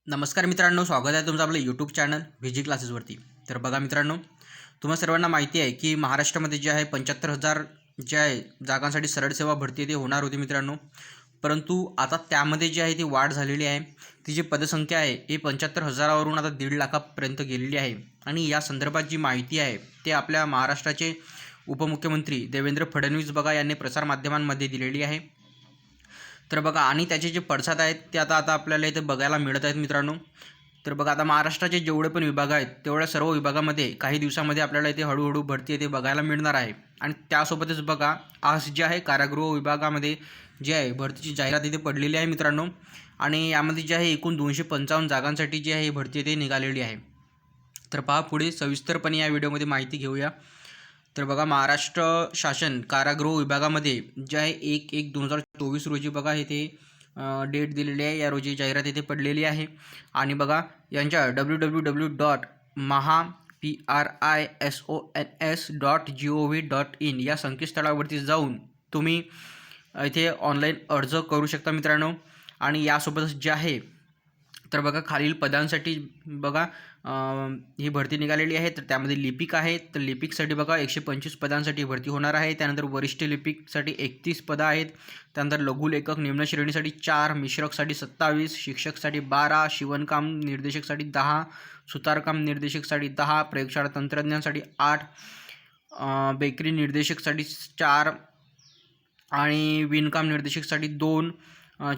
नमस्कार मित्रांनो, स्वागत आहे तुमचं आपलं यूट्यूब चॅनल व्हीजी क्लासेसवरती। तर बघा मित्रांनो, तुम्हा सर्वांना माहिती आहे की महाराष्ट्रामध्ये जे आहे 75,000 जे आहे जागांसाठी सरळ सेवा भरती ते होणार होती मित्रांनो। परंतु आता त्यामध्ये जे आहे ती वाढ झालेली आहे। ती जी पदसंख्या आहे ही 75,000वरून आता 1.5 लाखापर्यंत गेलेली आहे। आणि या संदर्भात जी माहिती आहे ते आपल्या महाराष्ट्राचे उपमुख्यमंत्री देवेंद्र फडणवीस बघा यांनी प्रसारमाध्यमांमध्ये दिलेली आहे। तर बघा, आणि त्याचे जे पडसाद आहेत ते आता आपल्याला इथे बघायला मिळत आहेत मित्रांनो। तर बघा, आता महाराष्ट्राचे जेवढे पण विभाग आहेत तेवढ्या सर्व विभागामध्ये काही दिवसांमध्ये आपल्याला इथे हळूहळू भरती इथे बघायला मिळणार आहे। आणि त्यासोबतच बघा, आज जे आहे कारागृह विभागामध्ये जे आहे भरतीची जाहिरात इथे पडलेली आहे मित्रांनो। आणि यामध्ये जे आहे एकूण 255 जागांसाठी जी आहे ही भरती इथे निघालेली आहे। तर पहा, पुढे सविस्तरपणे या व्हिडिओमध्ये माहिती घेऊया। तर बघा, महाराष्ट्र शासन कारागृह विभागामध्ये जे आहे 1/1/2024 रोजी बघा इथे डेट दिलेली आहे। या रोजी जाहिरात इथे पडलेली आहे। आणि बघा, यांच्या www.mahaprisons.gov.in या संकेतस्थळावरती जाऊन तुम्ही इथे ऑनलाईन अर्ज करू शकता मित्रांनो। आणि यासोबतच जे आहे तर बघा, खालील पदांसाठी बघा ही भरती निघालेली आहे। तर त्यामध्ये लिपिक आहे, तर लिपिकसाठी बघा 125 पदांसाठी भरती होणार आहे। त्यानंतर वरिष्ठ लिपिकसाठी 31 पदं आहेत। त्यानंतर लघुलेखक निम्न श्रेणीसाठी 4, मिश्रकसाठी 27, शिक्षकसाठी 12, शिवणकाम निर्देशकसाठी 10, सुतारकाम निर्देशकसाठी 10, प्रयोगशाळा तंत्रज्ञानसाठी 8, बेकरी निर्देशकसाठी 4 आणि विणकाम निर्देशकसाठी 2,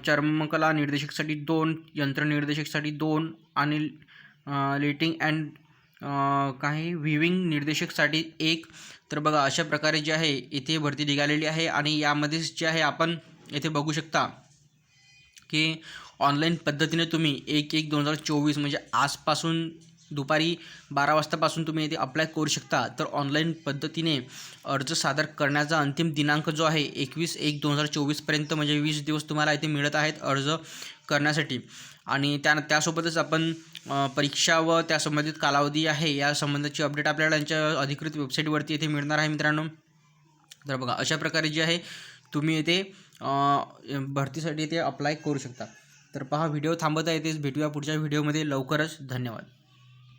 चर्मकला निर्देशकसाठी 2, यंत्रनिर्देशकसाठी 2 आणि लेटिंग अँड काही व्हिविंग निर्देशकसाठी 1। तर बघा, अशा प्रकारे जे आहे इथे भरती निघालेली आहे। आणि यामध्येच जे आहे आपण इथे बघू शकता की ऑनलाईन पद्धतीने तुम्ही 1/1/2024 म्हणजे आजपासून दुपारी 12 वाजतापासून तुम्ही इथे अप्लाय करू शकता। तर ऑनलाईन पद्धतीने अर्ज सादर करण्याचा अंतिम दिनांक जो आहे 21/1/2024 पर्यंत, म्हणजे 20 दिवस तुम्हाला इथे मिळत आहेत अर्ज करण्यासाठी। आणि त्यासोबतच आपण परीक्षा व त्या संबंधित कालावधी आहे या संबंधाची अपडेट आपल्याला यांच्या अधिकृत वेबसाईटवरती इथे मिळणार आहे मित्रांनो। तर बघा, अशा प्रकारे जे आहे तुम्ही इथे भरतीसाठी इथे अप्लाय करू शकता। तर पहा, व्हिडिओ थांबत आहे, इथेच भेटूया पुढच्या व्हिडिओमध्ये लवकरच। धन्यवाद।